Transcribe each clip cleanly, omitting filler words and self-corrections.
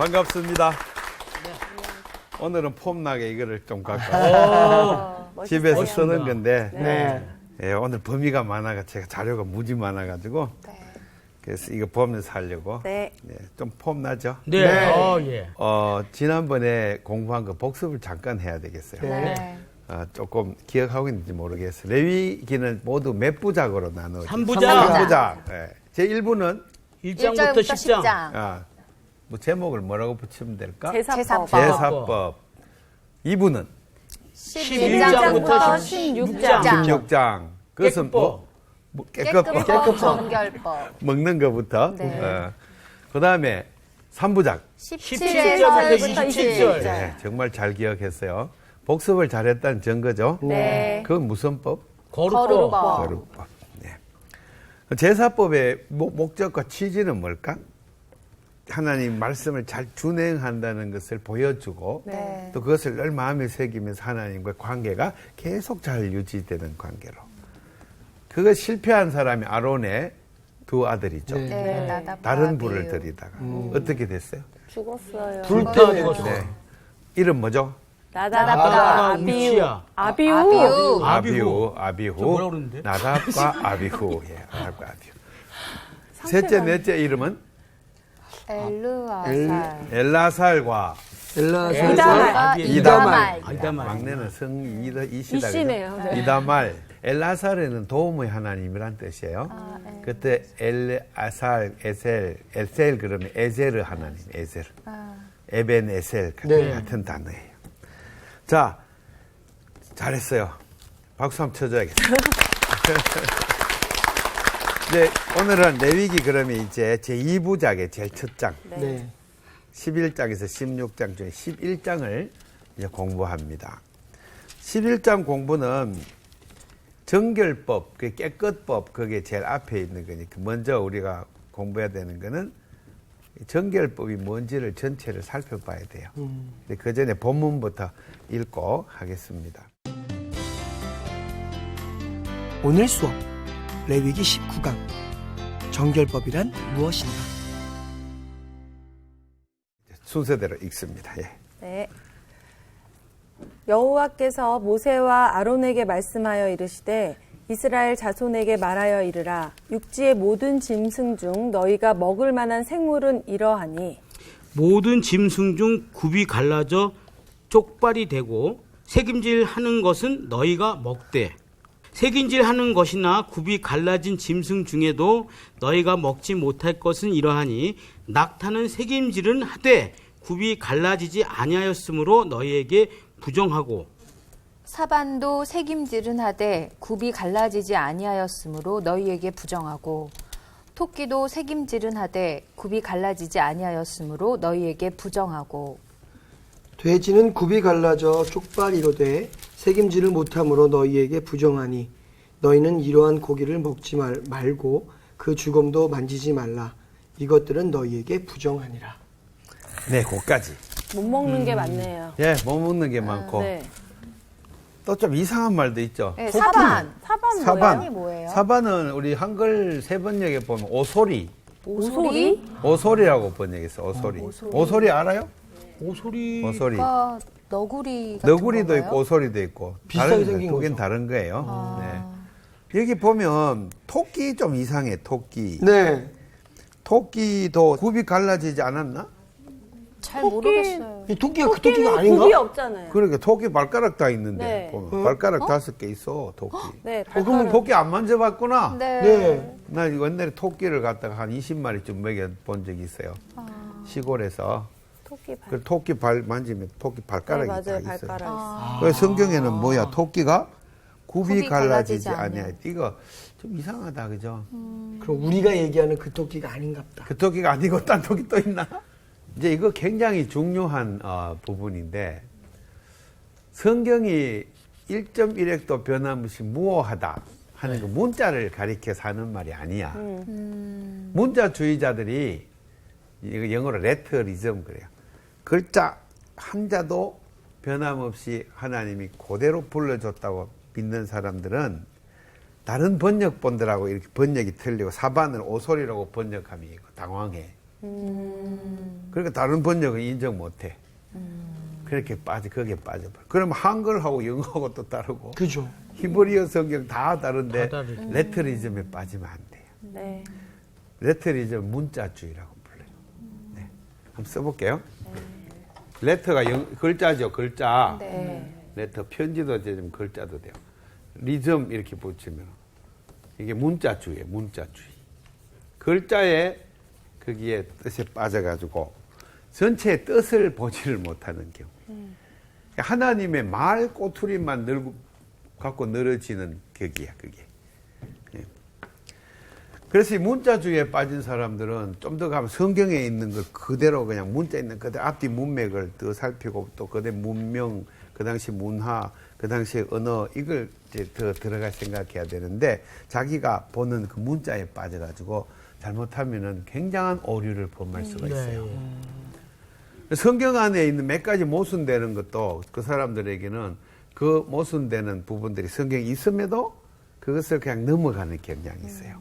반갑습니다. 오늘은 폼나게 이거를 좀 갖고 집에서 쓰는 건데 예, 오늘 범위가 많아가 제가 자료가 무지 많아가지고 그래서 이거 보면서 하려고 좀 폼나죠? 네. 예. 지난번에 공부한 거 복습을 잠깐 해야 되겠어요. 조금 기억하고 있는지 모르겠어요. 레위기는 모두 몇 부작으로 나누어져? 3부작. 3부작. 예. 제 1부는 1장부터 10장. 뭐 제목을 뭐라고 붙이면 될까? 제사법. 제사법. 2부는 11장부터 16장. 16장. 그것은 깨끗법. 정결법. 먹는 것부터. 네. 그 다음에 3부작. 17절부터 27절. 네, 정말 잘 기억했어요. 복습을 잘했다는 증거죠. 네. 그건 무슨 법? 거루법. 거루법. 네. 제사법의 목적과 취지는 뭘까? 하나님 말씀을 잘 준행한다는 것을 보여주고 네. 또 그것을 늘 마음에 새기면서 하나님과 관계가 계속 잘 유지되는 관계로. 그거 실패한 사람이 아론의 두 아들이죠. 네. 나답과 다른 아비후. 불을 들이다가 어떻게 됐어요? 죽었어요. 불 때문에 죽었어. 네. 이름 뭐죠? 나답과 우시야. 아비후. 아비후. 저 뭐라 그러는데? 나답과 아비후. 예, 나답과 아비후. 셋째, 넷째 이름은 엘르아살. 엘라살과 이다말. 막내는 성이 이시다. 이시네요. 네. 이다말. 엘라살에는 도움의 하나님이란 뜻이에요. 그때 엘아살, 에셀 그러면 에제르 하나님, 에셀. 에벤 에셀 같은 단어예요. 자, 잘했어요. 박수 한번 쳐줘야겠어요. 네, 오늘은 레위기 그러면 이제 제2부작의 제일 첫 장. 11장에서 16장 중에 11장을 이제 공부합니다. 11장 공부는 정결법, 그 깨끗법, 그게 제일 앞에 있는 거니까 먼저 우리가 공부해야 되는 거는 정결법이 뭔지를 전체를 살펴봐야 돼요. 근데 그 전에 본문부터 읽고 하겠습니다. 오늘 수업 레위기 19강 정결법이란 무엇인가? 순서대로 읽습니다. 예. 네. 여호와께서 모세와 아론에게 말씀하여 이르시되 이스라엘 자손에게 말하여 이르라 육지의 모든 짐승 중 너희가 먹을 만한 생물은 이러하니 모든 짐승 중 굽이 갈라져 족발이 되고 새김질하는 것은 너희가 먹되 새김질하는 것이나 굽이 갈라진 짐승 중에도 너희가 먹지 못할 것은 이러하니 낙타는 새김질은 하되 굽이 갈라지지 아니하였으므로 너희에게 부정하고 사반도 새김질은 하되 굽이 갈라지지 아니하였으므로 너희에게 부정하고 토끼도 새김질은 하되 굽이 갈라지지 아니하였으므로 너희에게 부정하고 돼지는 굽이 갈라져 족발이로 돼 새김질을 못함으로 너희에게 부정하니 너희는 이러한 고기를 먹지 말고 그 주검도 만지지 말라. 이것들은 너희에게 부정하니라. 네, 그까지. 못 먹는 게 많네요. 예, 못 먹는 게 많고. 네. 또 좀 이상한 말도 있죠. 네, 사반. 사반 뭐예요? 사반은 우리 한글 세 번역에 보면 오소리. 오소리? 오소리라고 번역했어, 오소리. 오소리 알아요? 오소리. 오소리. 너구리 같은 너구리도 건가요? 있고 오소리도 있고. 비슷하게 생긴 두 개는 거죠. 다른 거예요. 네. 여기 보면 토끼 좀 이상해, 토끼. 네. 토끼도 굽이 갈라지지 않았나? 잘 모르겠어요. 이 토끼가 그 토끼가 아닌가? 굽이 없잖아요. 그러니까 토끼 발가락 다 있는데 네. 보면 발가락 5개 있어, 토끼. 네, 그럼 토끼 안 만져봤구나? 네. 네. 나 옛날에 토끼를 갖다가 한 20마리쯤 먹여본 적이 있어요. 시골에서. 토끼 발. 그 토끼 발 만지면 토끼 네, 발가락이 맞아요. 다 있어요. 발가락 있어요. 그래서 성경에는 뭐야? 토끼가 굽이 굽이 갈라지지 갈라지지 않아요. 이거 좀 이상하다, 그죠? 그럼 우리가 얘기하는 그 토끼가 아닌갑다. 그 토끼가 아니고 딴 토끼 또 있나? 이제 이거 굉장히 중요한 부분인데 성경이 1.1획도 변함없이 무오하다 하는 그 문자를 가리켜서 하는 말이 아니야. 문자주의자들이 이거 영어로 레터리즘 그래요. 글자 한자도 변함없이 하나님이 그대로 불러줬다고 믿는 사람들은 다른 번역본들하고 이렇게 번역이 틀리고 사반을 오소리라고 번역하면 이거 당황해. 그러니까 다른 번역은 인정 못해. 그렇게 거기에 빠져버려. 그럼 한글하고 영어하고 또 다르고. 그죠. 히브리어 성경 다 다른데 다 다르죠. 레터리즘에 빠지면 안 돼요. 네. 레터리즘 문자주의라고 불러요. 네. 한번 써볼게요. 레터가 글자죠, 글자. 네. 레터 편지도 되면 글자도 돼요. 리즘 이렇게 붙이면 이게 문자주의예요, 문자주의. 글자에 거기에 뜻에 빠져가지고 전체의 뜻을 보지를 못하는 경우. 하나님의 말 꼬투리만 갖고 늘어지는 격이야, 그게. 예. 그래서 이 문자주의에 빠진 사람들은 좀 더 가면 성경에 있는 걸 그대로 그냥 문자 있는 그대로 앞뒤 문맥을 더 살피고 또 그대 문명, 그 당시 문화, 그 당시 언어 이걸 이제 더 들어가 생각해야 되는데 자기가 보는 그 문자에 빠져가지고 잘못하면은 굉장한 오류를 범할 수가 있어요. 성경 안에 있는 몇 가지 모순되는 것도 그 사람들에게는 그 모순되는 부분들이 성경에 있음에도 그것을 그냥 넘어가는 경향이 있어요.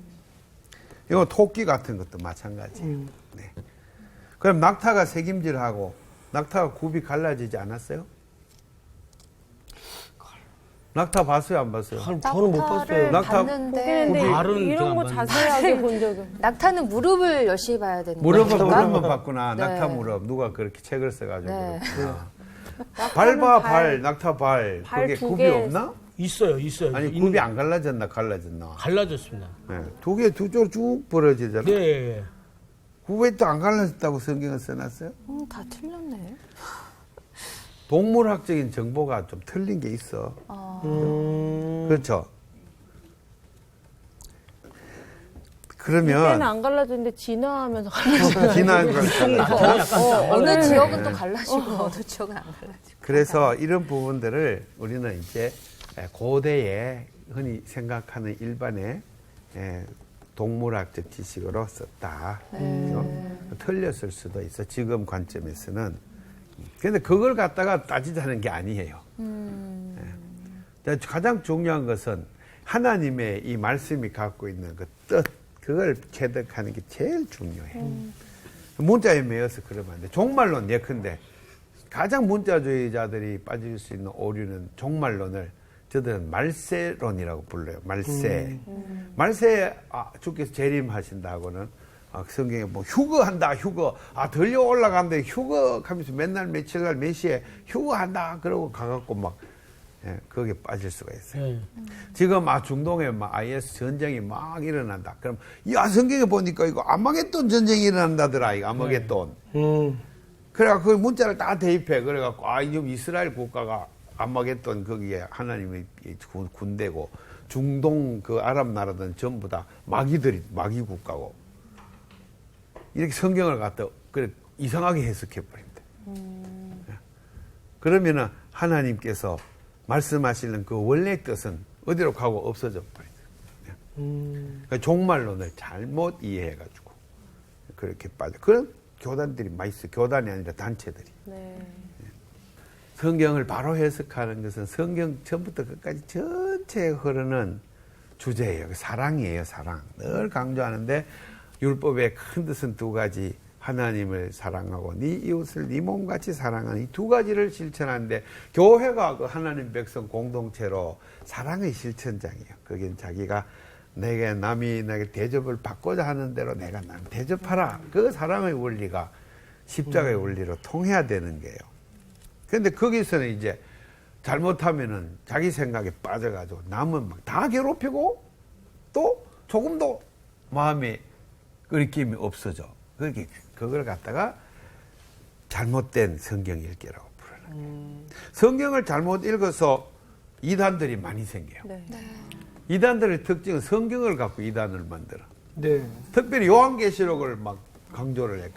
이거 토끼 같은 것도 마찬가지예요. 네. 그럼 낙타가 새김질하고 낙타가 굽이 갈라지지 않았어요? 낙타 봤어요, 안 봤어요? 저는 못 봤어요. 낙타 봤는데 근데 발은 이런 제가 거 봤는데. 자세하게 본 적은. 낙타는 무릎을 열심히 봐야 되는 무릎은 건가? 무릎만 봤구나. 네. 낙타 무릎. 누가 그렇게 책을 써가지고. 네. 그렇구나. 밟아, 발, 낙타 발. 발 그게 두 굽이 개. 없나? 있어요. 아니, 굽이 안 갈라졌나, 갈라졌나? 갈라졌습니다. 네. 두 개, 두 쪽 쭉 벌어지잖아. 네. 굽이 또 안 갈라졌다고 성경을 써놨어요? 다 틀렸네. 동물학적인 정보가 좀 틀린 게 있어. 그렇죠? 이때는 그러면, 안 갈라졌는데 진화하면서 갈라졌어요. 지난 걸 어느 지역은 또 갈라지고 어느 지역은 안 갈라지고. 그래서 이런 부분들을 우리는 이제 고대에 흔히 생각하는 일반의 동물학적 지식으로 썼다. 틀렸을 수도 있어. 지금 관점에서는. 그런데 그걸 갖다가 따지자는 게 아니에요. 가장 중요한 것은 하나님의 이 말씀이 갖고 있는 그 뜻, 그걸 체득하는 게 제일 중요해. 문자에 매여서 그러면 안 돼. 종말론 예컨대 가장 문자주의자들이 빠질 수 있는 오류는 종말론을 저들은 말세론이라고 불러요. 말세. 말세 주께서 재림하신다고는 성경에 뭐 휴거한다, 휴거. 들려 올라간다, 휴거 하면서 맨날 며칠 날 몇 시에 휴거한다. 그러고 가갖고 막 거기에 빠질 수가 있어요. 지금 중동에 IS 전쟁이 막 일어난다. 그럼 성경에 보니까 이거 아마겟돈 전쟁이 일어난다더라. 이거 아마겟돈. 그래갖고 그 문자를 다 대입해. 그래갖고 지금 이스라엘 국가가 아마겟돈 거기에 하나님의 군대고 중동 그 아랍 나라들은 전부 다 마귀 국가고 이렇게 성경을 갖다 그래 이상하게 해석해 버린다. 그러면은 하나님께서 말씀하시는 그 원래 뜻은 어디로 가고 없어져 버린다. 그러니까 종말론을 잘못 이해해가지고 그렇게 빠져. 그런 교단들이 많이 있어. 교단이 아니라 단체들이. 네. 성경을 바로 해석하는 것은 성경 처음부터 끝까지 전체에 흐르는 주제예요. 사랑이에요, 사랑. 늘 강조하는데 율법의 큰 뜻은 두 가지. 하나님을 사랑하고 네 이웃을 네 몸같이 사랑하는 이 두 가지를 실천하는데 교회가 그 하나님 백성 공동체로 사랑의 실천장이에요. 거긴 자기가 남이 내게 대접을 받고자 하는 대로 내가 남 대접하라. 그 사랑의 원리가 십자가의 원리로 통해야 되는 거예요. 그런데 거기서는 이제 잘못하면은 자기 생각에 빠져가지고 남은 막 다 괴롭히고 또 조금도 마음에 끓임이 없어져. 그걸 갖다가 잘못된 성경 읽기라고 부르는 거예요. 성경을 잘못 읽어서 이단들이 많이 생겨요. 네. 이단들의 특징은 성경을 갖고 이단을 만들어. 네. 특별히 요한계시록을 막 강조를 해.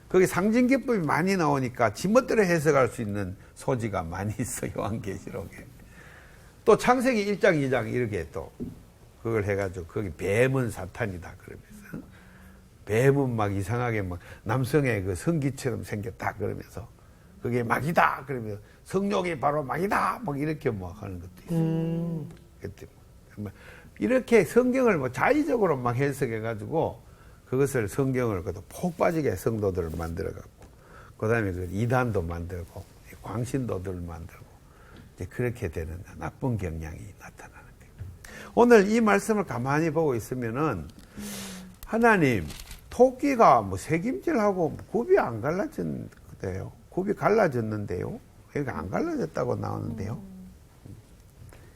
거기 상징기법이 많이 나오니까 지멋대로 해석할 수 있는 소지가 많이 있어, 요한계시록에. 또 창세기 1장, 2장 이렇게 또 그걸 해가지고 거기 뱀은 사탄이다 그러면서 뱀은 막 이상하게 막 남성의 그 성기처럼 생겼다 그러면서 그게 막이다 그러면서 성욕이 바로 막이다 막 이렇게 막 하는 것도 있어요. 그때 이렇게 성경을 자의적으로 막 해석해가지고 그것을 성경을 폭 빠지게 성도들을 만들어갖고 그다음에 그 이단도 만들고 광신도들을 만들고 이제 그렇게 되는 나쁜 경향이 나타나는 거예요. 오늘 이 말씀을 가만히 보고 있으면은 하나님 토끼가 뭐 새김질하고 굽이 안 갈라졌대요. 굽이 갈라졌는데요. 그러니까 안 갈라졌다고 나오는데요.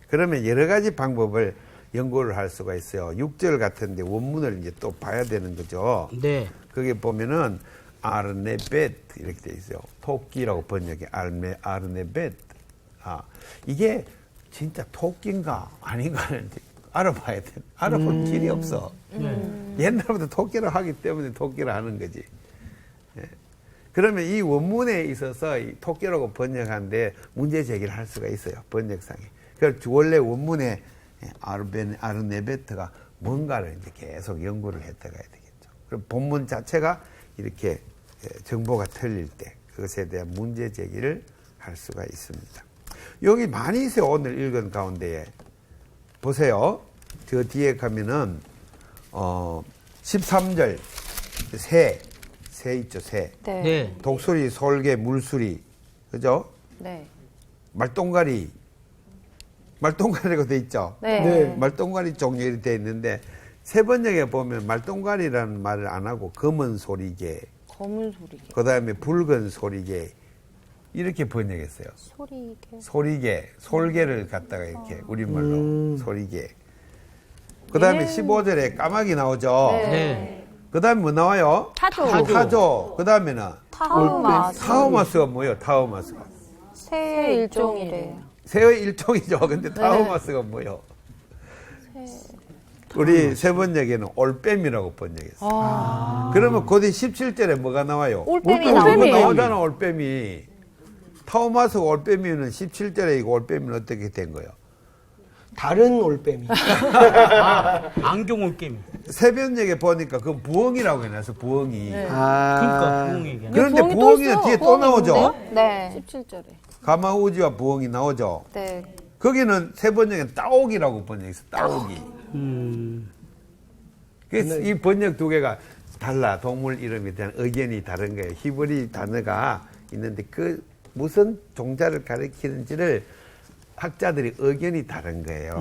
그러면 여러 가지 방법을 연구를 할 수가 있어요. 6절 같은데 원문을 이제 또 봐야 되는 거죠. 네. 거기 보면은 아르네벳 이렇게 돼 있어요. 토끼라고 번역해 아르네벳. 아, 이게 진짜 토끼인가 아닌가는 알아봐야 돼. 알아볼 길이 없어. 옛날부터 토끼를 하기 때문에 토끼를 하는 거지. 예. 그러면 이 원문에 있어서 이 토끼라고 번역하는데 문제 제기를 할 수가 있어요. 번역상에. 그래서 원래 원문에 아르네베트가 뭔가를 이제 계속 연구를 했다가 해야 되겠죠. 그럼 본문 자체가 이렇게 정보가 틀릴 때 그것에 대한 문제 제기를 할 수가 있습니다. 여기 많이 있어요. 오늘 읽은 가운데에. 보세요. 저 뒤에 가면은 13절 새 있죠. 새. 네. 네. 독수리, 솔개, 물수리. 그죠? 네. 말똥가리라고 돼 있죠. 네. 네. 말똥가리 종류로 돼 있는데 세 번역에 보면 말똥가리라는 말을 안 하고 검은 소리개, 검은 소리개. 그다음에 붉은 소리개 이렇게 번역했어요. 소리개. 소리개, 솔개를 갖다가 이렇게 우리말로 소리개. 그다음에 15절에 까마귀 나오죠. 네. 그다음에 뭐 나와요? 타조. 그다음에는 타우마스. 타우마스가 뭐예요? 타우마스가 새의 일종이래요. 새의 일종이죠. 근데 타우마스가 뭐예요? 우리 세 번역에는 올빼미라고 번역했어요. 그러면 그 뒤 17절에 뭐가 나와요? 올빼미 나오잖아, 올빼미. 타우마스가 올빼미는 17절에 이거 올빼미는 어떻게 된 거예요? 다른 올빼미. 안경 올게임. 세 번역에 보니까 그 부엉이라고 해놨어, 부엉이. 그러니까 부엉이 얘기하는. 그런데 부엉이 또 부엉이는 있어. 뒤에 또 부엉이 나오죠? 있는데요? 네. 17절에. 가마우지와 부엉이 나오죠? 네. 거기는 세 번역엔 따오기라고 번역했어, 따오기. 그래서 이 번역 두 개가 달라. 동물 이름에 대한 의견이 다른 거예요. 히브리 단어가 있는데 그 무슨 종자를 가리키는지를 학자들이 의견이 다른 거예요.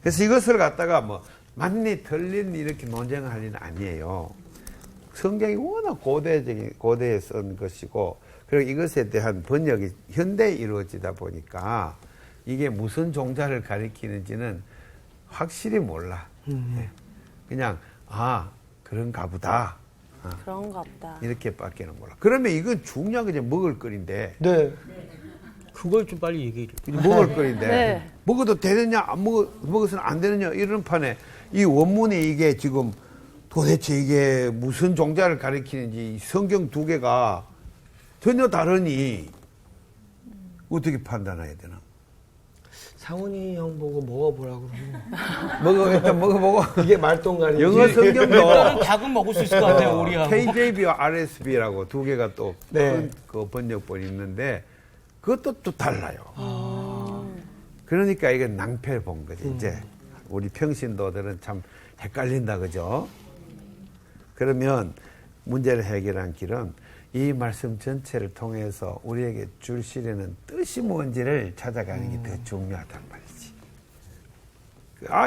그래서 이것을 갖다가 뭐 맞니 틀린 이렇게 논쟁할 일은 아니에요. 성경이 워낙 고대에 쓴 것이고 그리고 이것에 대한 번역이 현대에 이루어지다 보니까 이게 무슨 종자를 가리키는지는 확실히 몰라. 그냥 그런가 보다. 그런가 보다. 이렇게밖에는 몰라. 그러면 이건 중요한 게 이제 먹을 거리인데. 네. 그걸 좀 빨리 얘기를. 먹을 거리인데. 네. 먹어도 되느냐, 먹어서는 안 되느냐, 이런 판에 이 원문에 이게 지금 도대체 이게 무슨 종자를 가리키는지 성경 두 개가 전혀 다르니 어떻게 판단해야 되나? 상훈이 형 보고 먹어보라고 그러면. 일단 먹어보고. 이게 말똥가리. 영어 성경도 일단은 닭은 먹을 수 있을 것 같아요, 우리하고. KJB와 RSB라고 두 개가 또 네. 큰 그 번역본이 있는데 그것도 또 달라요. 그러니까 이건 낭패를 본 거지. 이제 우리 평신도들은 참 헷갈린다, 그죠? 그러면 문제를 해결한 길은 이 말씀 전체를 통해서 우리에게 주시려는 뜻이 뭔지를 찾아가는 게 더 중요하단 말이지.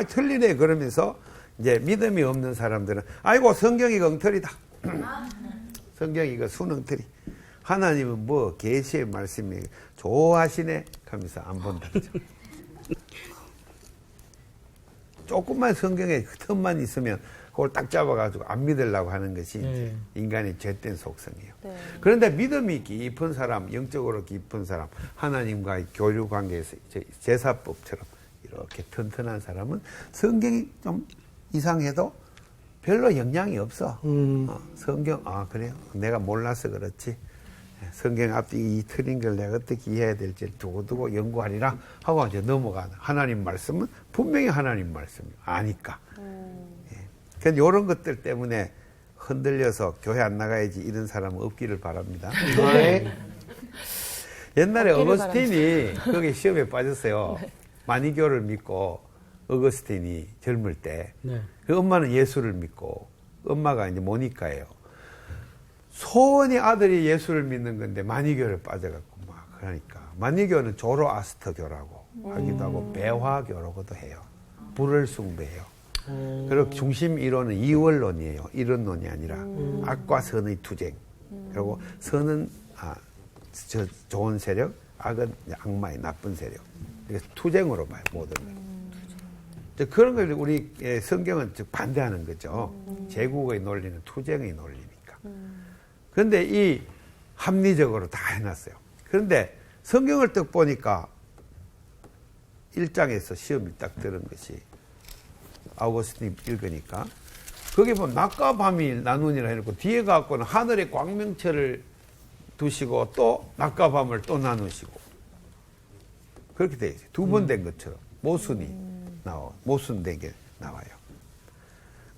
틀리네 그러면서 이제 믿음이 없는 사람들은 아이고 성경이 엉터리다. 성경이 이거 수능틀이. 하나님은 뭐 계시의 말씀이 좋아하시네 하면서 안 본다. 그죠? 조금만 성경에 틈만 있으면 그걸 딱 잡아가지고 안 믿으려고 하는 것이 인간의 죄된 속성이에요. 네. 그런데 믿음이 깊은 사람, 영적으로 깊은 사람, 하나님과의 교류 관계에서 제사법처럼 이렇게 튼튼한 사람은 성경이 좀 이상해도 별로 영향이 없어. 성경, 그래요? 내가 몰라서 그렇지. 성경 앞뒤 이 틀린 걸 내가 어떻게 이해해야 될지 두고두고 연구하리라 하고 이제 넘어가는 하나님 말씀은 분명히 하나님 말씀이에요. 아니까. 그래서 이런 것들 때문에 흔들려서 교회 안 나가야지 이런 사람은 없기를 바랍니다. 네. 옛날에 어거스틴이 거기 시험에 빠졌어요. 마니교를 믿고 어거스틴이 젊을 때. 네. 그 엄마는 예수를 믿고 엄마가 이제 모니카예요. 소원이 아들이 예수를 믿는 건데 마니교를 빠져갖고 막 그러니까 마니교는 조로아스터교라고 하기도 하고 배화교라고도 해요. 불을 숭배해요. 그리고 중심 이론은 이원론이에요. 이론론이 아니라 악과 선의 투쟁. 그리고 선은 좋은 세력, 악은 악마의 나쁜 세력. 그래서 투쟁으로 봐요, 모든 걸. 그런 걸 우리 성경은 즉 반대하는 거죠. 제국의 논리는 투쟁의 논리니까. 그런데 이 합리적으로 다 해놨어요. 그런데 성경을 딱 보니까 1장에서 시험이 딱 들은 것이 아우구스틴이 읽으니까 거기 보면 낮과 밤이 나누니라 해놓고 뒤에 가고는 하늘의 광명체를 두시고 또 낮과 밤을 또 나누시고 그렇게 되어 있어요. 두 번 된 것처럼 모순된 게 나와요.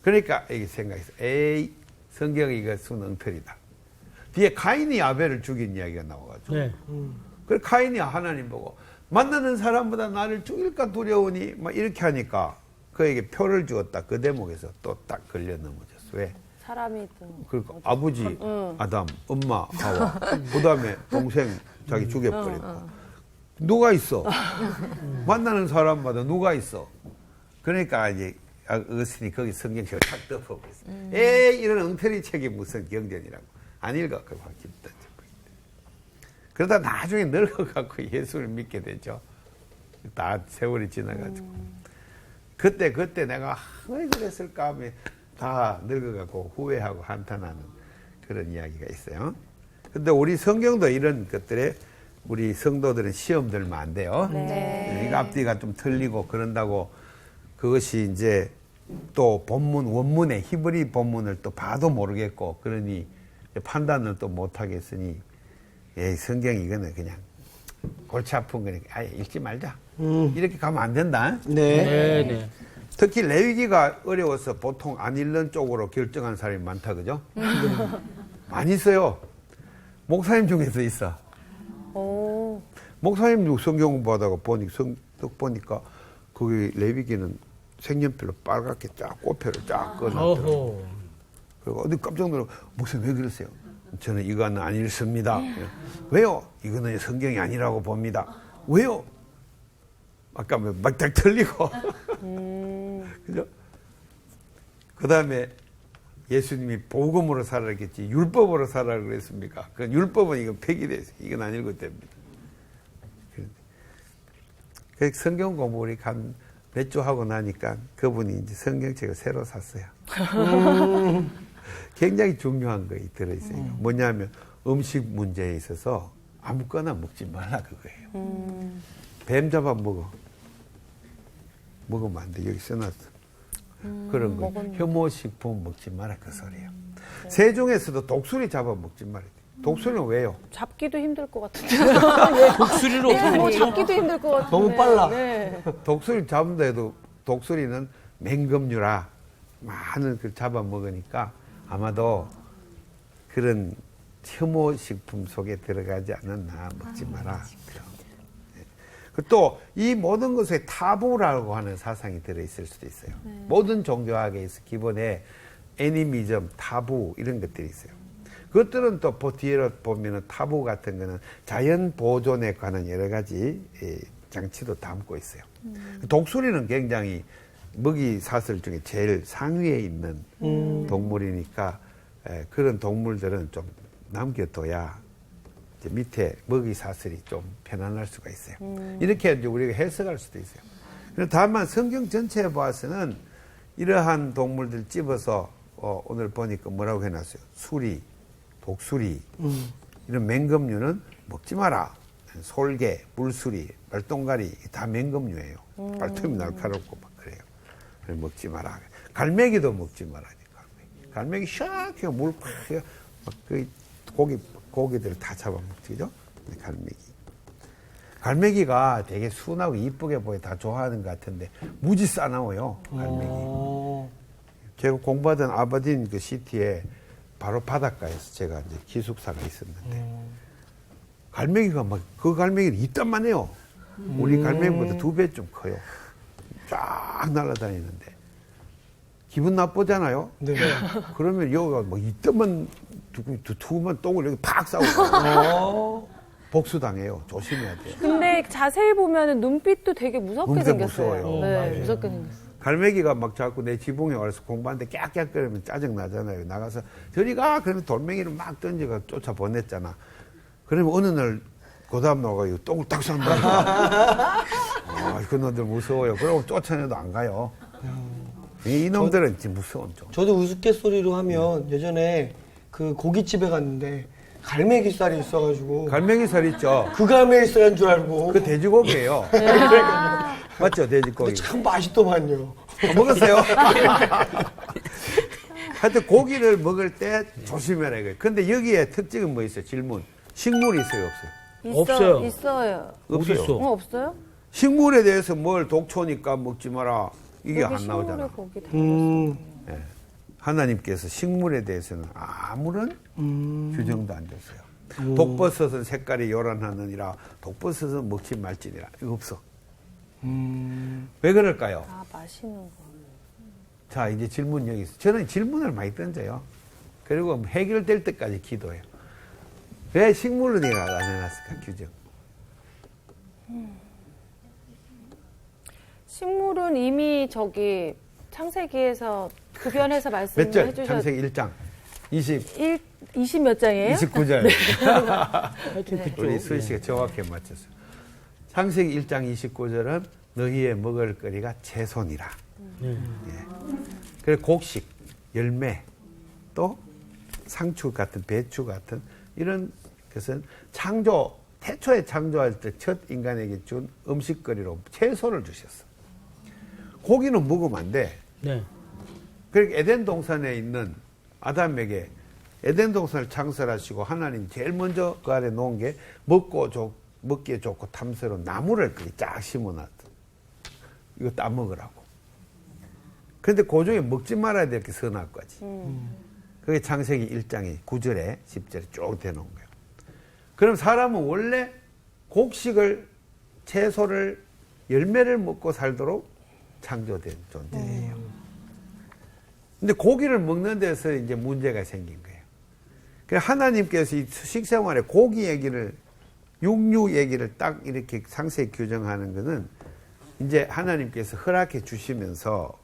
그러니까 이게 생각했어. 에이, 성경이 이것은 엉터리다. 뒤에 가인이 아벨을 죽인 이야기가 나와가지고. 네. 그래서 가인이 하나님 보고 만나는 사람보다 나를 죽일까 두려우니 막 이렇게 하니까 그에게 표를 주었다. 그 대목에서 또 딱 걸려 넘어졌어. 왜? 사람이 또. 그러니까 아버지 아담, 엄마 하와, 그 다음에 동생 자기 죽여버리고. 누가 있어? 만나는 사람마다 누가 있어? 그러니까 이제 어스틴이 거기 성경책을 탁 덮어버렸어. 에이, 이런 엉터리 책이 무슨 경전이라고. 안 읽어. 그걸 확 집다. 그러다 나중에 늙어갖고 예수를 믿게 되죠. 다 세월이 지나가지고. 그때 내가 왜 그랬을까 하면 다 늙어갖고 후회하고 한탄하는 그런 이야기가 있어요. 근데 우리 성경도 이런 것들에 우리 성도들은 시험 들면 안 돼요. 네. 이거 앞뒤가 좀 틀리고 그런다고 그것이 이제 또 본문, 원문의 히브리 본문을 또 봐도 모르겠고 그러니 판단을 또 못하겠으니 성경 이거는 그냥 골치 아픈 거니까 아예 읽지 말자. 이렇게 가면 안 된다. 네. 특히 레위기가 어려워서 보통 안 읽는 쪽으로 결정한 사람이 많다, 그죠? 많이 있어요. 목사님 중에서 있어. 오. 목사님 성경 공부하다가 보니까 거기 레위기는 색연필로 빨갛게 쫙 꽃표를 쫙 꺼놨더라고요. 그리고 어디 깜짝 놀라고 목사님 왜 그러세요? 저는 이거는 안 읽습니다. 왜요? 이거는 성경이 아니라고 봅니다. 왜요? 아까 막딱 틀리고. 그죠? 그 다음에 예수님이 복음으로 살아라 했지 율법으로 살아라 그랬습니까? 그 율법은 이건 폐기돼 있어요. 이건 안 읽어도 됩니다. 그 성경 공부 우리 몇 주 하고 나니까 그분이 이제 성경책을 새로 샀어요. 굉장히 중요한 거 들어있어요. 뭐냐면 음식 문제에 있어서 아무거나 먹지 말라 그거예요. 뱀 잡아 먹으면 안 돼. 여기 써놨어. 그런 거. 혐오식품 먹지 마라 그 소리예요. 세종에서도 독수리 잡아 먹지 말아야 돼. 독수리는 왜요? 잡기도 힘들 것 같은데. 독수리로 잡기도 힘들 것 같은데. 너무 빨라. 네. 독수리 잡는다 해도 독수리는 맹금류라 많은 걸 잡아 먹으니까 아마도 그런 혐오식품 속에 들어가지 않았나 먹지 마라. 또 이 모든 것에 타부라고 하는 사상이 들어있을 수도 있어요. 모든 종교학에서 기본에 애니미즘, 타부 이런 것들이 있어요. 그것들은 또 뒤에 보면은 타부 같은 거는 자연 보존에 관한 여러 가지 장치도 담고 있어요. 독수리는 굉장히 먹이 사슬 중에 제일 상위에 있는 동물이니까 그런 동물들은 좀 남겨둬야 이제 밑에 먹이 사슬이 좀 편안할 수가 있어요. 이렇게 이제 우리가 해석할 수도 있어요. 다만 성경 전체에 봐서는 이러한 동물들 집어서 오늘 보니까 뭐라고 해놨어요? 수리, 독수리 이런 맹금류는 먹지 마라. 솔개, 물수리, 말똥가리 다 맹금류예요. 발톱이 날카롭고 막 그래요. 먹지 마라. 갈매기도 먹지 마라. 갈매기 샥 물 팍 그 고기들을 다 잡아먹지, 그죠? 갈매기가 되게 순하고 이쁘게 보여 다 좋아하는 것 같은데 무지 싸나워요, 갈매기. 제가 공부하던 아버딘 그 시티에 바로 바닷가에서 제가 이제 기숙사가 있었는데 갈매기가 막 그 갈매기는 이딴만 해요. 우리 갈매기보다 2배 좀 커요. 쫙 날아다니는데 기분 나쁘잖아요. 네. 그러면 여기가 뭐 이때만 두툼한 똥을 여기 팍 싸우고 복수당해요. 조심해야 돼요. 근데 자세히 보면 눈빛도 되게 무섭게 눈빛 생겼어요. 무서워요. 네, 맞아요. 무섭게 생겼어요. 갈매기가 막 자꾸 내 지붕에 와서 공부하는데 깍깍거리면 짜증나잖아요. 나가서 저리 가! 그러면 돌멩이를 막 던져가 쫓아 보냈잖아. 그러면 어느 날 고다음 나가고 똥을 딱 싼다. 그놈들 무서워요. 그러고 쫓아내도 안 가요. 이놈들은 진짜 무서운 종. 저도 우스갯소리로 하면 예전에 그 고깃집에 갔는데 갈매기살이 있어가지고 갈매기 살 있죠? 그 갈매기살인 줄 알고 그 돼지고기예요. 맞죠? 돼지고기. 근데 참 맛있더만요. 먹었어요? 하여튼 고기를 먹을 때 조심해라 이거예요. 근데 여기에 특징은 뭐 있어요? 질문. 식물이 있어요? 없어요? 없어요. 있어요. 없어요. 어딨어? 없어요? 식물에 대해서 뭘 독초니까 먹지 마라. 이게 여기 안 나오잖아. 식물을 거기 다 예. 하나님께서 식물에 대해서는 아무런 규정도 안 줬어요. 독버섯은 색깔이 요란하느니라 독버섯은 먹지 말지니라. 이거 없어. 왜 그럴까요? 아, 마시는 거. 자, 이제 질문 여기 있어. 저는 질문을 많이 던져요. 그리고 해결될 때까지 기도해요. 왜 식물로 내가 안 해놨을까, 규정? 식물은 이미 저기 창세기에서 구별해서 몇 말씀해 절? 주셨. 창세기 1장. 20 몇 장이에요? 29절. 하여튼 그쪽. 우리 수희 씨가 정확히 맞췄어요. 창세기 1장 29절은 너희의 먹을 거리가 채소니라. 예. 그리고 곡식, 열매, 또 상추 같은 배추 같은 이런 것은 창조, 태초에 창조할 때 첫 인간에게 준 음식거리로 채소를 주셨어. 고기는 먹으면 안 돼. 네. 그러니까 에덴 동산에 있는 아담에게 에덴 동산을 창설하시고 하나님 제일 먼저 그 아래 놓은 게 먹기에 좋고 탐스러운 나무를 그렇게 쫙 심어놨어. 이거 따먹으라고. 그런데 그 중에 먹지 말아야 될 게 선악과지. 그게 창세기 1장의 9절에 10절에 쭉 대놓은 거예요. 그럼 사람은 원래 곡식을, 채소를, 열매를 먹고 살도록 창조된 존재예요. 근데 고기를 먹는 데서 이제 문제가 생긴 거예요. 그래서 하나님께서 이 식생활에 고기 얘기를, 육류 얘기를 딱 이렇게 상세히 규정하는 것은 이제 하나님께서 허락해 주시면서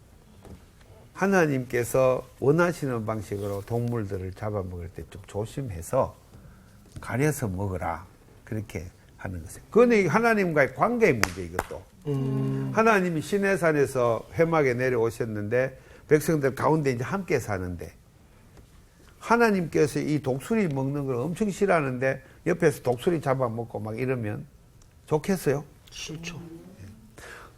하나님께서 원하시는 방식으로 동물들을 잡아먹을 때 좀 조심해서 가려서 먹어라. 그렇게 하는 것이에요. 그건 하나님과의 관계의 문제, 이것도. 하나님이 시내산에서 회막에 내려오셨는데 백성들 가운데 이제 함께 사는데 하나님께서 이 독수리 먹는 걸 엄청 싫어하는데 옆에서 독수리 잡아먹고 막 이러면 좋겠어요? 싫죠.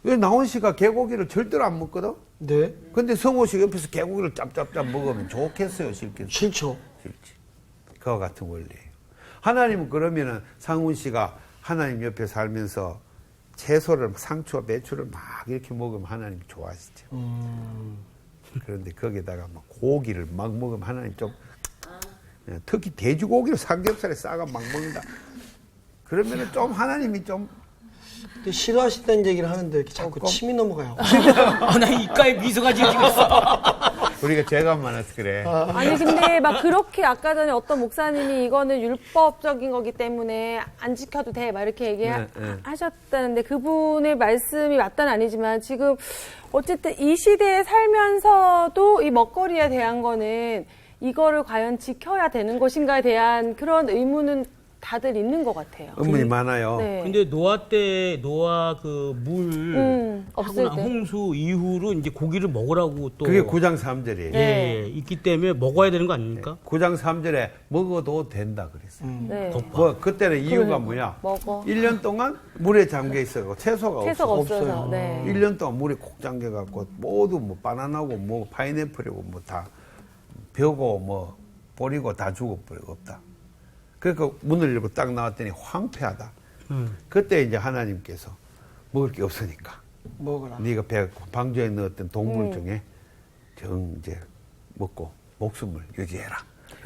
왜 나온 씨가 개고기를 절대로 안 먹거든? 네. 근데 성호 씨가 옆에서 개고기를 짭짭짭 먹으면 좋겠어요? 싫겠어요? 싫죠. 싫지. 그와 같은 원리예요. 하나님은 그러면은 상훈 씨가 하나님 옆에 살면서 채소를, 상추와 배추를 막 이렇게 먹으면 하나님 좋아하시죠. 그런데 거기다가 막 고기를 막 먹으면 하나님 좀, 특히 돼지고기를 삼겹살에 싸가 막 먹는다. 그러면은 좀 하나님이 좀 근데 싫어하신다는 얘기를 하는데 이렇게 자꾸 조금? 침이 넘어가요. 나 입가에 미소가 지어지겠어. 우리가 죄가 많아서 그래. 아니 근데 막 그렇게 아까 전에 어떤 목사님이 이거는 율법적인 거기 때문에 안 지켜도 돼 막 이렇게 얘기하셨다는데 그분의 말씀이 맞다는 아니지만 지금 어쨌든 이 시대에 살면서도 이 먹거리에 대한 거는 이거를 과연 지켜야 되는 것인가에 대한 그런 의문은 다들 있는 것 같아요. 의문이 많아요. 네. 근데 노아 그 물 없을 하고 난 때. 홍수 이후로 이제 고기를 먹으라고 또 그게 9장 3절이에요. 네. 있기 때문에 먹어야 되는 거 아닙니까? 9장 3절에 먹어도 된다 그랬어요. 네. 뭐 그때는 이유가 뭐냐? 먹어. 1년 동안 물에 잠겨 있어고 채소가 채소가 없어요. 없어서. 네. 1년 동안 물에 콕 잠겨 갖고 모두 뭐 바나나고 뭐 파인애플이고 뭐 다 벼고 뭐 버리고 다 죽어버리고 없다. 그러니까 문을 열고 딱 나왔더니 황폐하다. 그때 이제 하나님께서 먹을 게 없으니까 먹어라. 네가 방주에 넣었던 동물 중에 이제 먹고 목숨을 유지해라.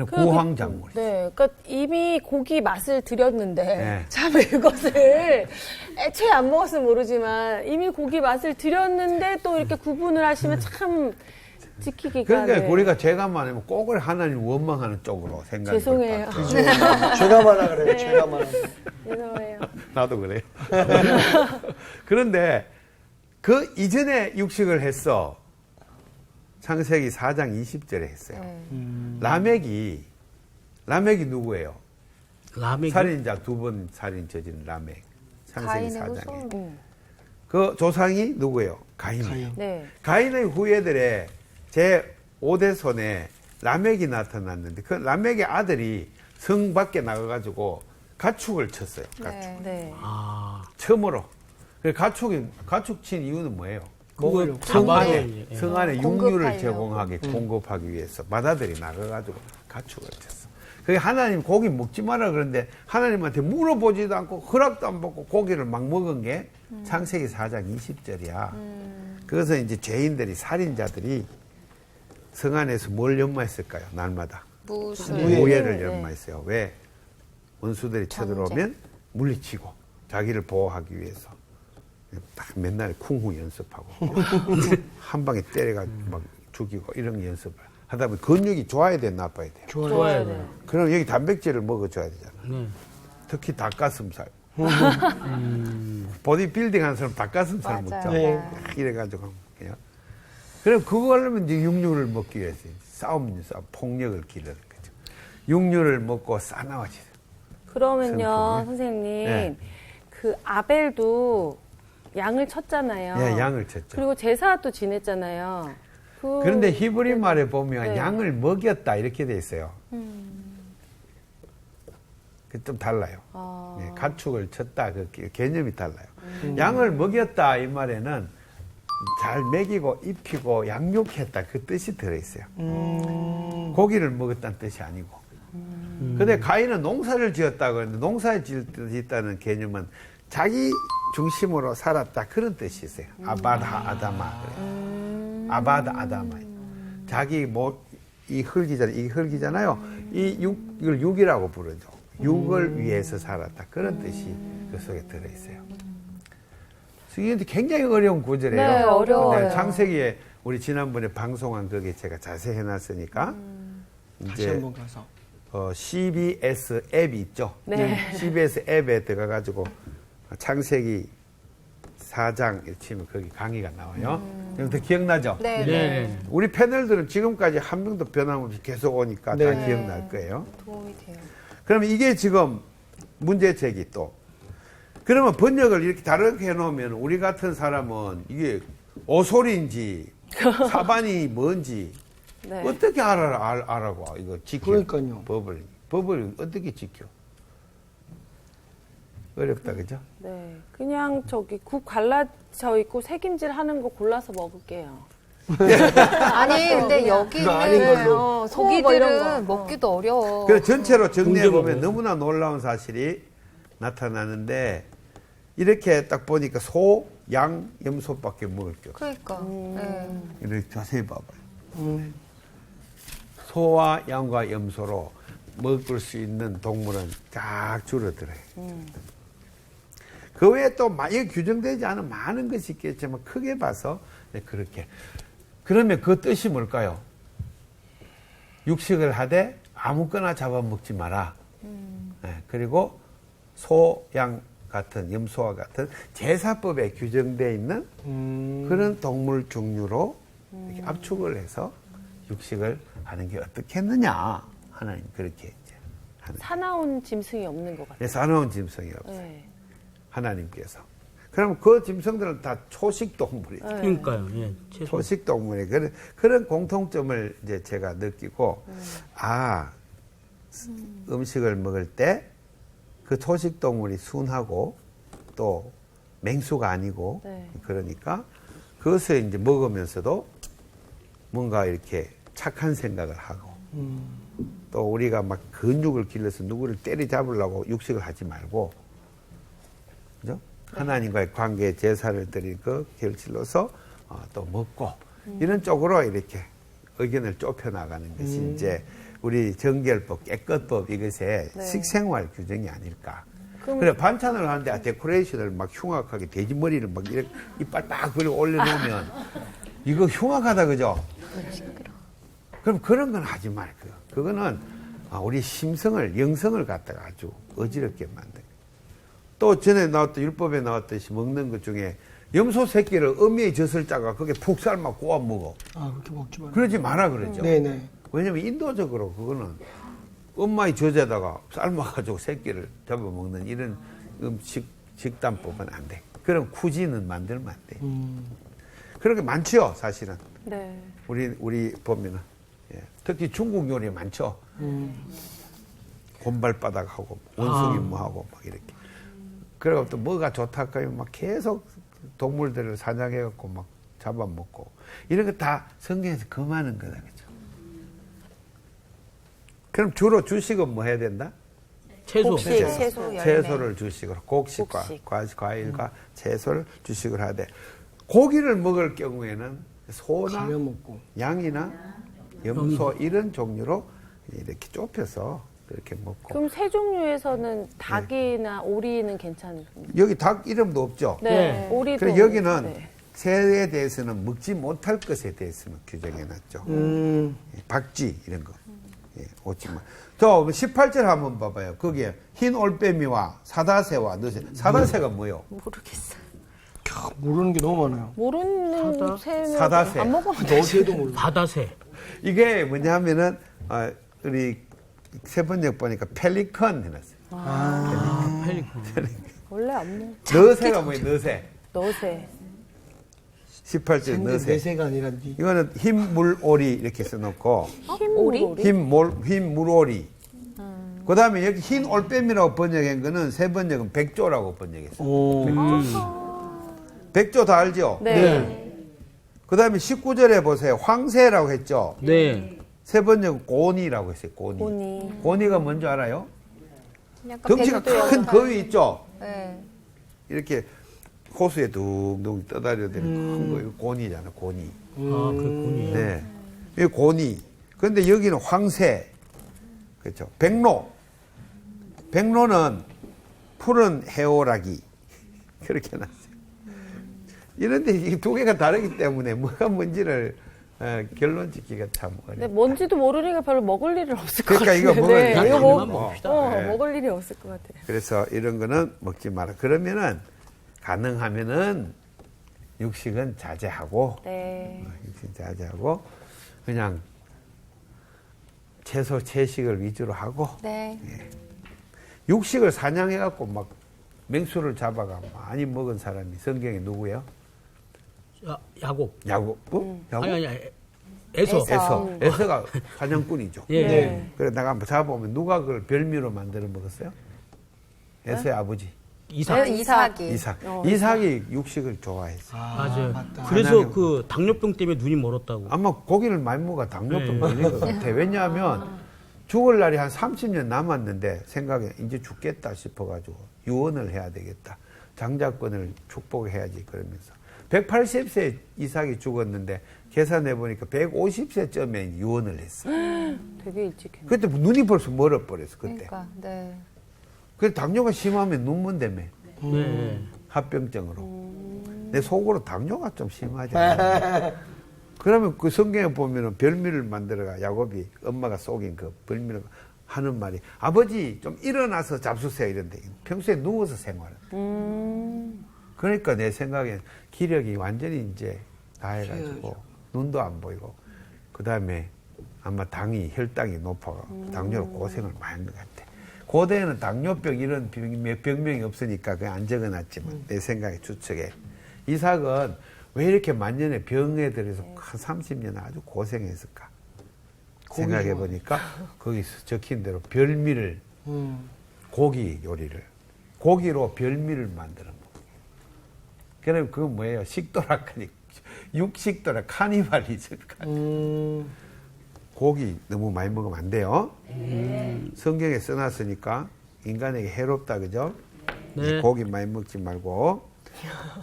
구황작물이. 네, 그러니까 이미 고기 맛을 들였는데 네. 참 이것을 애초에 안 먹었으면 모르지만 이미 고기 맛을 들였는데 또 이렇게 구분을 하시면 참 지키기가. 그러니까 네. 우리가 죄가 많으면 꼭을 하나님 원망하는 쪽으로 생각이 죄송해요. 죄가 많아 그래요. 죄가 많아. 죄송해요. 나도 그래요. 그런데 그 이전에 육식을 했어. 창세기 4장 20절에 했어요. 라멕이 누구예요? 라멕이 살인자 2번 살인 저지른 라멕. 창세기 가인의 4장에. 후손. 그 조상이 누구예요? 가인이에요. 가인. 네. 가인의 후예들의 제 5대 손에 라멕이 나타났는데 그 라멕의 아들이 성 밖에 나가가지고 가축을 쳤어요. 가축. 네. 네. 아, 처음으로. 그 가축 친 이유는 뭐예요? 그거 성 잡아야 안에, 돼. 성 안에 공급하려고. 육류를 공급하기 위해서 마다들이 나가가지고 가축을 쳤어. 그게 하나님 고기 먹지 마라 그러는데 하나님한테 물어보지도 않고 허락도 안 받고 고기를 막 먹은 게 창세기 4장 20절이야. 그래서 이제 죄인들이 살인자들이 성 안에서 뭘 연마했을까요? 날마다 무술. 무예를 네. 연마했어요. 왜? 원수들이 쳐들어오면 물리치고 자기를 보호하기 위해서 딱 맨날 쿵쿵 연습하고 한 방에 때려가지고 막 죽이고 이런 연습을 하다 보면 근육이 좋아야 돼, 나빠야 돼요. 좋아야 돼. 그럼 여기 단백질을 먹어줘야 되잖아. 네. 특히 닭가슴살. 보디빌딩 하는 사람 닭가슴살 맞아요. 먹죠. 네. 이래가지고 그냥. 그럼 그거 하려면 이제 육류를 먹기 위해서 싸움, 폭력을 기르는 거죠. 육류를 먹고 싸나워지죠. 그러면요, 성품이. 선생님. 네. 그 아벨도 양을 쳤잖아요. 예, 양을 쳤죠. 그리고 제사도 지냈잖아요. 그런데 히브리 말에 보면 네. 양을 먹였다 이렇게 돼 있어요. 그 좀 달라요. 아. 예, 가축을 쳤다 그 개념이 달라요. 양을 먹였다 이 말에는 잘 먹이고 입히고 양육했다 그 뜻이 들어 있어요. 고기를 먹었다는 뜻이 아니고. 근데 가인은 농사를 지었다 그러는데 농사를 짓다는 개념은 자기 중심으로 살았다 그런 뜻이 있어요. 아바다 아다마. 아바다 아다마. 자기 이 흙이잖아요. 이걸 육이라고 부르죠. 육을 위해서 살았다. 그런 뜻이 그 속에 들어있어요. 이게 굉장히 어려운 구절이에요. 네, 어려워요. 근데 창세기에 우리 지난번에 방송한 거기에 제가 자세히 해놨으니까 다시 이제 한번 가서. CBS 앱이 있죠. 네. CBS 앱에 들어가가지고 창세기 4장 이렇게 치면 거기 강의가 나와요. 여러분들 기억나죠? 네. 네. 우리 패널들은 지금까지 한 명도 변함없이 계속 오니까 다 네. 기억날 거예요. 도움이 돼요. 그러면 이게 지금 문제제기 또. 그러면 번역을 이렇게 다르게 해놓으면 우리 같은 사람은 이게 오솔인지 사반이 뭔지 네. 어떻게 알아고 이거 지켜. 그러니까요. 법을 어떻게 지켜. 어렵다 그죠? 네. 그냥 국 갈라져 있고 색임질 하는 거 골라서 먹을게요. 아니 근데 여기 그거 아닌 걸로. 소고 뭐 이런 고기들은 거. 먹기도 어려워. 그래서 전체로 정리해보면 문제가 너무나 놀라운 사실이 나타나는데 이렇게 딱 보니까 소, 양, 염소밖에 먹을 게 없어요. 그러니까. 네. 이렇게 자세히 봐봐요. 소와 양과 염소로 먹을 수 있는 동물은 쫙 줄어들어요. 그 외에 또 많이 규정되지 않은 많은 것이 있겠지만 크게 봐서 네, 그렇게. 그러면 그 뜻이 뭘까요? 육식을 하되 아무거나 잡아먹지 마라. 네, 그리고 소, 양 같은 염소와 같은 제사법에 규정되어 있는 그런 동물 종류로 이렇게 압축을 해서 육식을 하는 게 어떻겠느냐. 하나님 그렇게 이제 하는. 사나운 짐승이 없는 것 같아요. 사나운 짐승이 없어요. 네. 하나님께서. 그럼 그 짐승들은 다 초식 동물이죠. 그러니까요. 예. 채소. 초식 동물의 그런 공통점을 이제 제가 느끼고, 음식을 먹을 때 그 초식 동물이 순하고 또 맹수가 아니고, 네. 그러니까 그것을 이제 먹으면서도 뭔가 이렇게 착한 생각을 하고, 또 우리가 막 근육을 길러서 누구를 때리잡으려고 육식을 하지 말고, 그죠? 하나님과의 관계에 제사를 드릴 그 결실로서 또 먹고 이런 쪽으로 이렇게 의견을 좁혀 나가는 것이 이제 우리 정결법, 깨끗법 이것의 네. 식생활 규정이 아닐까. 그럼- 그래 반찬을 하는데 데코레이션을 막 흉악하게 돼지머리를 막 이렇게 이빨 딱 그리고 올려놓으면 이거 흉악하다 그죠? 그럼 그런 건 하지 말고요. 그거는 우리 심성을 영성을 갖다가 아주 어지럽게 만든. 또 전에 나왔던 율법에 나왔듯이 먹는 것 중에 염소 새끼를 어미의 젖을 짜가 그게 푹 삶아 구워 먹어. 그렇게 먹지 마. 그러지 마라 그러죠. 네네. 왜냐면 인도적으로 그거는 엄마의 젖에다가 삶아가지고 새끼를 잡아먹는 이런 식단법은 안 돼. 그런 쿠지는 만들면 안 돼. 그렇게 많죠, 사실은. 네. 우리 보면은. 예. 특히 중국 요리 많죠. 곰발바닥하고 원숭이무하고 막 이렇게. 그리고 또 뭐가 좋다 할까요? 막 계속 동물들을 사냥해갖고 막 잡아먹고. 이런 거 다 성경에서 금하는 거다, 그죠? 그럼 주로 주식은 뭐 해야 된다? 채소. 채소, 열매. 채소를 주식으로, 곡식과 곡식. 과일과 채소를 주식을 하되, 고기를 먹을 경우에는 소나 가려 먹고. 양이나 염소 이런 종류로 이렇게 좁혀서 그렇게 먹고. 그럼 세 종류에서는 닭이나 오리는 괜찮은 겁니까? 여기 닭 이름도 없죠? 네. 네. 오리도. 그래서 여기는 네. 새에 대해서는 먹지 못할 것에 대해서는 규정해놨죠. 박쥐 이런 거. 예, 오지마. 저 18절 한번 봐봐요. 거기에 흰 올빼미와 사다새와 너새. 사다새가 뭐요? 모르겠어요. 모르는 게 너무 많아요. 모르는 새는 사다새. 안 먹으면 너새도 몰라. 바다새. 이게 뭐냐 하면은 우리 세번역 보니까 펠리컨 해놨어요. 펠리콘. 원래 안 먹. 너새가 뭐예요? 너새. 너새. 18절 너새. 내새가 아니라 니. 이거는 흰물오리 이렇게 써놓고 오리? 흰물오리. 그 다음에 여기 흰 올빼미라고 번역한 거는 세 번역은 백조라고 번역했어요. 백조 다 알죠? 네. 그 다음에 19절에 보세요. 황새라고 했죠? 네. 세 번역은 고니라고 했어요. 고니. 고니. 고니가 뭔지 알아요? 약간 덩치가 백두 큰 역할. 거위 있죠? 네. 이렇게 호수에 둥둥 떠다녀야 되는 큰 거, 이거 고니잖아, 고니. 그 곤이에요. 네. 이 고니. 그런데 여기는 황새. 그렇죠. 백로. 백로는 푸른 해오라기. 그렇게 놨어요. 이런데 이 두 개가 다르기 때문에 뭐가 뭔지를 결론 짓기가 참 근데 어려워요. 뭔지도 모르니까 별로 먹을 일은 없을 것 그러니까 같아요. 이거 먹을 네. 일 이거 당연만 먹, 먹읍시다. 네. 먹을 일이 없을 것 같아요. 그래서 이런 거는 먹지 마라. 그러면은 가능하면은 육식은 자제하고 네. 육식 자제하고 그냥 채소 채식을 위주로 하고 네. 육식을 사냥해갖고 막 맹수를 잡아가 많이 먹은 사람이 성경에 누구예요? 야곱. 야곱? 야곱? 아니 에서. 에서가 사냥꾼이죠. 예. 네. 그래 내가 한번 잡아보면 누가 그걸 별미로 만들어 먹었어요? 에서의 아버지 이삭. 네, 이삭이. 이삭. 이삭이 육식을 좋아했어요. 맞아요. 맞다. 그래서 사냥해. 그 당뇨병 때문에 눈이 멀었다고. 아마 고기를 많이 먹어 당뇨병 네. 걸린 것 같아. 왜냐하면 죽을 날이 한 30년 남았는데 생각에 이제 죽겠다 싶어가지고 유언을 해야 되겠다. 장자권을 축복해야지 그러면서 180세 이삭이 죽었는데 계산해 보니까 150세쯤에 유언을 했어. 되게 일찍 했네. 그때 눈이 벌써 멀어버렸어 그때. 그러니까, 네. 그래서 당뇨가 심하면 눈먼다며. 네. 합병증으로. 내 속으로 당뇨가 좀 심하잖아. 그러면 그 성경에 보면은 별미를 만들어가 야곱이 엄마가 속인 그 별미를 하는 말이 아버지 좀 일어나서 잡수세요 이런데 평소에 누워서 생활을. 그러니까 내 생각엔 기력이 완전히 이제 다 해가지고 눈도 안 보이고 그 다음에 아마 혈당이 높아가 당뇨로 고생을 많이 한 것 같아. 고대에는 당뇨병 이런 병명이 없으니까 그냥 안 적어놨지만 내 생각에 추측에 이삭은 왜 이렇게 만년에 병에 들어서 한 30년 아주 고생했을까 생각해 보니까 거기서 적힌 대로 별미를 고기 요리를 고기로 별미를 만들어 먹어. 그럼 그건 뭐예요? 식도락하니 육식도락 카니발이죠. 고기 너무 많이 먹으면 안 돼요. 성경에 써놨으니까 인간에게 해롭다 그죠? 네. 고기 많이 먹지 말고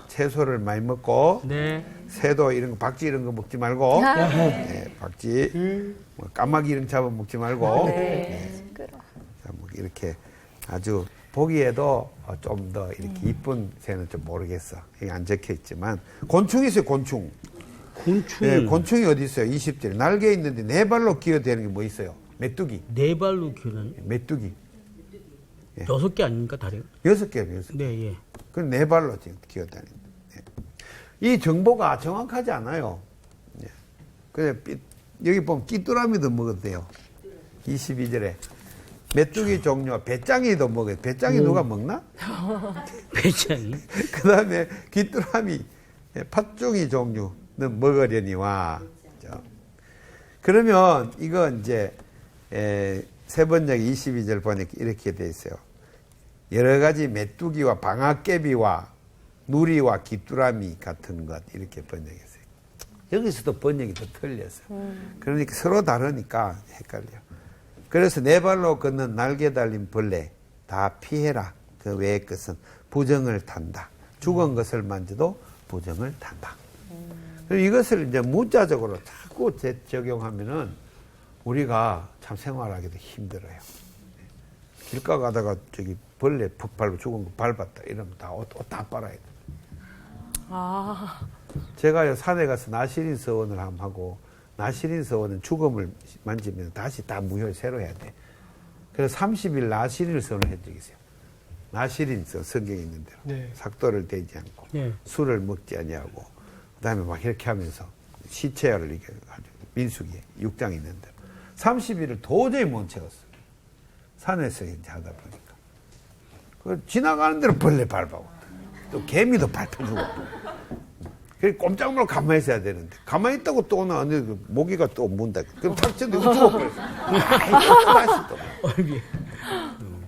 채소를 많이 먹고 네. 새도 이런 거 박쥐 이런 거 먹지 말고 네, 박쥐 뭐 까마귀 이런 거 잡아 먹지 말고 자, 뭐 이렇게 아주 보기에도 좀 더 이렇게 이쁜 새는 좀 모르겠어. 이게 안 적혀 있지만 곤충이 있어요. 곤충. 곤충. 예, 곤충이 어디 있어요? 20절에. 날개 있는데 네 발로 기어대는 게 뭐 있어요? 메뚜기. 네 발로 기어다니. 메뚜기. 6개 아닙니까 다리가? 6개예요, 6개. 네, 예. 그럼 네 발로 지금 기어다닌다. 예. 이 정보가 정확하지 않아요. 예. 그래, 여기 보면 끼뚜라미도 먹어도 돼요. 22절에. 메뚜기 종류와 배짱이도 먹어요. 배짱이 누가 먹나? 배짱이. 그 다음에 귀뚜라미, 팥종이 종류는 먹으려니와. 그러면 이거 이제 세 번역 22절 보니까 이렇게 돼 있어요. 여러 가지 메뚜기와 방아깨비와 누리와 귀뚜라미 같은 것 이렇게 번역했어요. 여기서도 번역이 더 틀렸어요. 그러니까 서로 다르니까 헷갈려요. 그래서 네 발로 걷는 날개 달린 벌레 다 피해라. 그 외의 것은 부정을 탄다. 죽은 것을 만져도 부정을 탄다. 이것을 이제 문자적으로 자꾸 적용하면은 우리가 참 생활하기도 힘들어요. 길가 가다가 저기 벌레 푹 죽은 거 밟았다 이러면 다 옷 다 빨아야 돼. 제가 산에 가서 나시린 서원을 한번 하고 나시린 서원은 죽음을 만지면 다시 다 무효 새로 해야 돼. 그래서 30일 나시린 서원을 한 적이 있어요. 나시린 서 성경에 있는 대로 네. 삭도를 대지 않고 네. 술을 먹지 아니하고 그다음에 막 이렇게 하면서 시체를 이렇게 가지고 민수기에 6장이 있는 대로 30일을 도저히 못 채웠어요. 산에서 이제 하다 보니까 그 지나가는 대로 벌레 밟아고 또 개미도 밟혀주고 그래 꼼짝말로 가만히 있어야 되는데 가만히 있다고 또 오나 모기가 또 문다. 그럼 탁쳐도 죽어버렸어. 다시 또.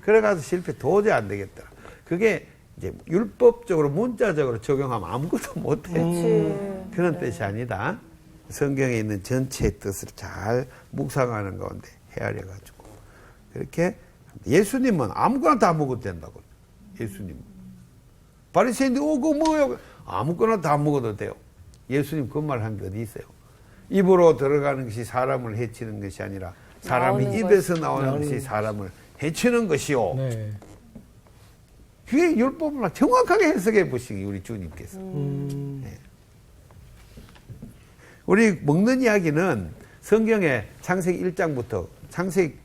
그래가지고 실패 도저히 안 되겠다. 그게 이제 율법적으로 문자적으로 적용하면 아무것도 못해. 그런 뜻이 아니다. 성경에 있는 전체의 뜻을 잘 묵상하는 가운데 헤아려가지고 그렇게 예수님은 아무거나 다 먹어도 된다고. 예수님. 바리새인들 그거 뭐요? 아무거나 다 먹어도 돼요. 예수님 그 말 한 게 어디 있어요? 입으로 들어가는 것이 사람을 해치는 것이 아니라 사람이 입에서 나오는 것이 사람을 해치는 것이요. 네. 그게 율법을 정확하게 해석해 보시기 우리 주님께서. 네. 우리 먹는 이야기는 성경에 창세기 1장부터 창세기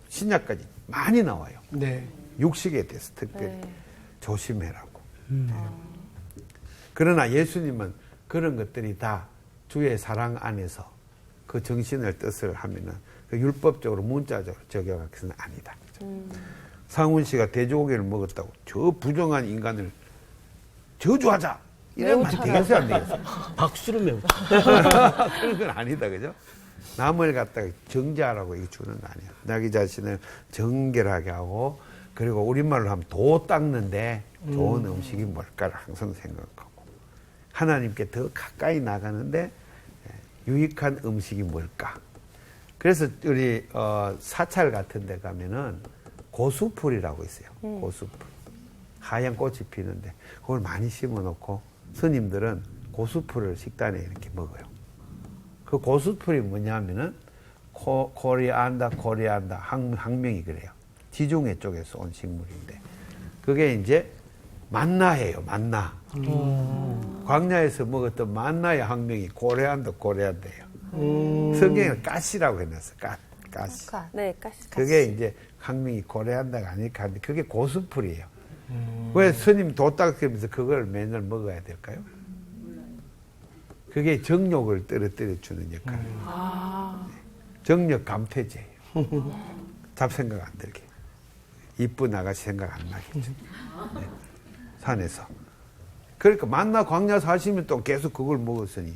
신약까지 많이 나와요. 네. 육식에 대해서 특별히 조심해라고. 그러나 예수님은 그런 것들이 다 주의 사랑 안에서 그 정신을 뜻을 하면은 그 율법적으로 문자적으로 적용할 것은 아니다. 상훈 씨가 돼지고기를 먹었다고 저 부정한 인간을 저주하자 이러면 되겠어요, 안 되겠어요? 박수를 매우. 그런 건 아니다, 그죠? 남을 갖다가 정죄하라고 이거 주는 거 아니야. 자기 자신을 정결하게 하고 그리고 우리말로 하면 도 닦는데 좋은 음식이 뭘까를 항상 생각하고 하나님께 더 가까이 나가는데 유익한 음식이 뭘까? 그래서 우리 사찰 같은 데 가면은 고수풀이라고 있어요. 고수풀. 하얀 꽃이 피는데 그걸 많이 심어놓고 스님들은 고수풀을 식단에 이렇게 먹어요. 그 고수풀이 뭐냐면은 코리안다 학명이 그래요. 지중해 쪽에서 온 식물인데 그게 이제 만나예요. 만나. 광야에서 먹었던 만나의 학명이 고레안다예요. 성경에는 가시라고 해놨어. 가시. 네, 가시. 그게 이제 학명이 고레안다가 아닐까 하는데 그게 고수풀이에요. 왜 스님 도 닦으면서 그걸 맨날 먹어야 될까요? 그게 정욕을 떨어뜨려 주는 역할을. 정욕 감퇴제예요. 잡생각 안 들게. 이쁜 아가씨 생각 안 나겠죠. 네. 산에서. 그러니까 만나 광야 사시면 또 계속 그걸 먹었으니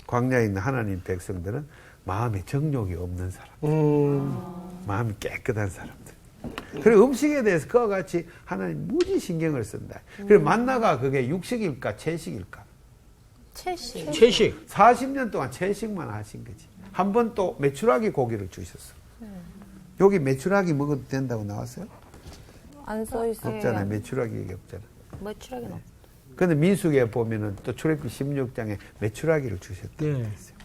광야에 있는 하나님 백성들은 마음에 정욕이 없는 사람. 마음이 깨끗한 사람들. 그리고 음식에 대해서 그와 같이 하나님 무지 신경을 쓴다. 그리고 만나가 그게 육식일까 채식일까? 채식. 40년 동안 채식만 하신 거지. 한 번 또 메추라기 고기를 주셨어. 여기 메추라기 먹어도 된다고 나왔어요? 안 써 있어요. 없잖아요. 메추라기 얘기 없잖아. 매출하기는 근데 민수기에 보면은 또 출애굽기 16장에 메추라기를 주셨다고 네. 했어요.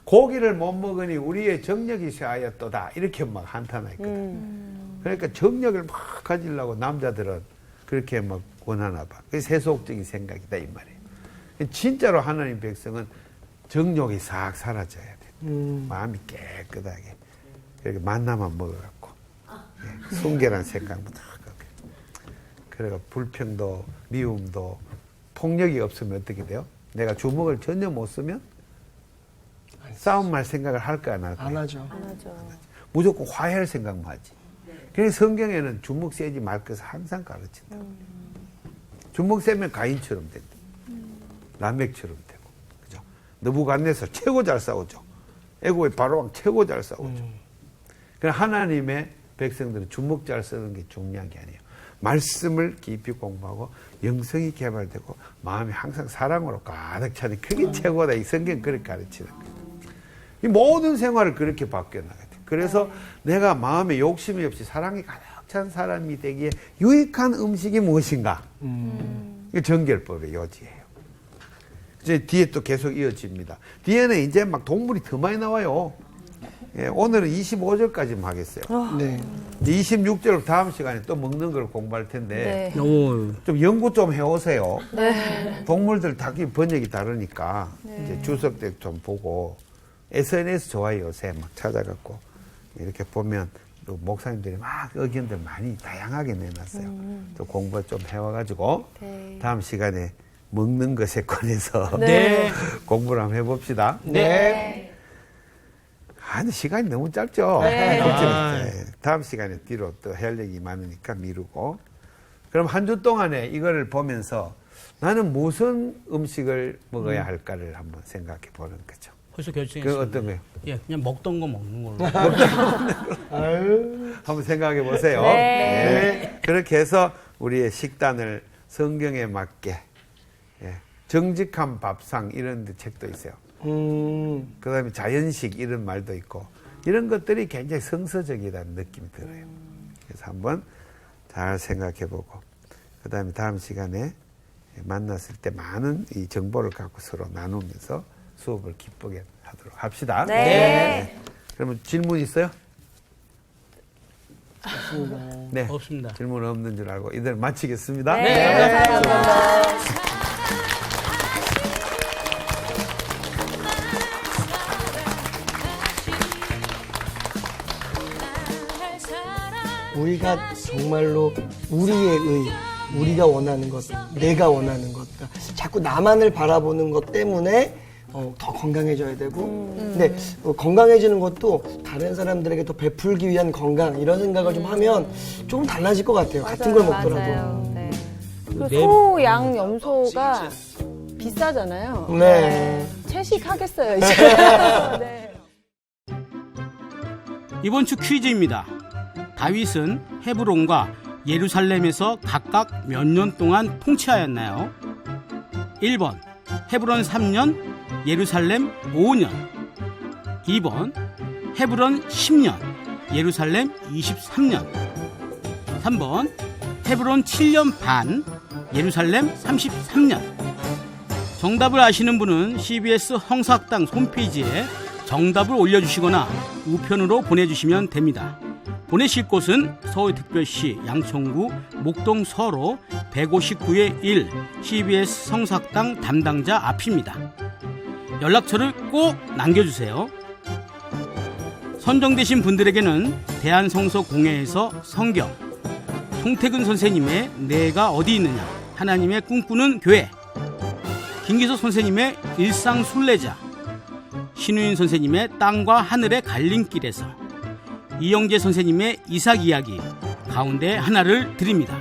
고기를 못 먹으니 우리의 정력이 쇠하였도다. 이렇게 막 한탄했거든. 그러니까 정력을 막 가지려고 남자들은 그렇게 막 원하나 봐. 그게 세속적인 생각이다 이 말이에요. 진짜로 하나님 백성은 정욕이 싹 사라져야 돼. 마음이 깨끗하게. 이렇게 만나만 먹어갖고. 예, 순결한 생각부터 하고. 그래가 불평도, 미움도, 폭력이 없으면 어떻게 돼요? 내가 주먹을 전혀 못 쓰면 싸움 말 생각을 할까 안 할까? 안 하죠. 안 하죠. 무조건 화해할 생각만 하지. 그래서 성경에는 주먹 세지 말 것을 항상 가르친다. 주먹 세면 가인처럼 된다. 라멕처럼 되고. 그죠? 느부갓네살 최고 잘 싸우죠. 애국의 바로왕 최고 잘 싸우죠. 그럼 하나님의 백성들은 주먹 잘 쓰는 게 중요한 게 아니에요. 말씀을 깊이 공부하고 영성이 개발되고 마음이 항상 사랑으로 가득 차는 그게 최고다. 이 성경 그렇게 가르치는 거예요. 이 모든 생활을 그렇게 바뀌어나가야 돼. 그래서 내가 마음에 욕심이 없이 사랑이 가득 찬 사람이 되기에 유익한 음식이 무엇인가? 이게 정결법의 요지예요. 이제 뒤에 또 계속 이어집니다. 뒤에는 이제 막 동물이 더 많이 나와요. 예, 오늘은 25절까지만 하겠어요. 네. 26절 다음 시간에 또 먹는 걸 공부할 텐데 네. 좀 연구 좀 해오세요. 네. 동물들 다 번역이 다르니까 이제 주석 때 좀 보고 SNS 좋아요 요새 막 찾아갖고 이렇게 보면 또 목사님들이 막 의견들 많이 다양하게 내놨어요. 또 공부 좀 해와가지고 네. 다음 시간에 먹는 것에 관해서 네. 공부를 한번 해봅시다. 네. 아니 시간이 너무 짧죠. 네. 네. 다음 시간에 뒤로 또 할 얘기 많으니까 미루고. 그럼 한 주 동안에 이거를 보면서 나는 무슨 음식을 먹어야 할까를 한번 생각해 보는 거죠. 벌써 결정했습니다. 그 어떤 거요? 예, 그냥 먹던 거 먹는 걸로. 한번 생각해 보세요. 네. 네. 그렇게 해서 우리의 식단을 성경에 맞게 예. 정직한 밥상 이런 책도 있어요. 그 다음에 자연식 이런 말도 있고 이런 것들이 굉장히 성서적이라는 느낌이 들어요. 그래서 한번 잘 생각해보고 그 다음에 다음 시간에 만났을 때 많은 이 정보를 갖고 서로 나누면서 수업을 기쁘게 하도록 합시다. 네. 그러면 질문 있어요? 네. 없습니다. 질문 없는 줄 알고 이대로 마치겠습니다. 네. 감사합니다. 우리가 정말로 우리의 우리가 원하는 것, 내가 원하는 것, 자꾸 나만을 바라보는 것 때문에 더 건강해져야 되고, 근데 건강해지는 것도 다른 사람들에게 더 베풀기 위한 건강 이런 생각을 좀 하면 조금 달라질 것 같아요. 같은 걸 먹더라도. 맞아요. 네. 그 네. 소, 양, 염소가 비싸잖아요. 네. 채식하겠어요, 이제. 네. 이번 주 퀴즈입니다. 다윗은 헤브론과 예루살렘에서 각각 몇 년 동안 통치하였나요? 1번 헤브론 3년, 예루살렘 5년. 2번 헤브론 10년, 예루살렘 23년. 3번 헤브론 7년 반, 예루살렘 33년. 정답을 아시는 분은 CBS 홍사학당 홈페이지에 정답을 올려주시거나 우편으로 보내주시면 됩니다. 보내실 곳은 서울특별시 양천구 목동 서로 159-1 CBS 성사학당 담당자 앞입니다. 연락처를 꼭 남겨주세요. 선정되신 분들에게는 대한성서공회에서 성경, 송태근 선생님의 내가 어디 있느냐, 하나님의 꿈꾸는 교회, 김기석 선생님의 일상순례자, 신우인 선생님의 땅과 하늘의 갈림길에서, 이영재 선생님의 이삭 이야기 가운데 하나를 드립니다.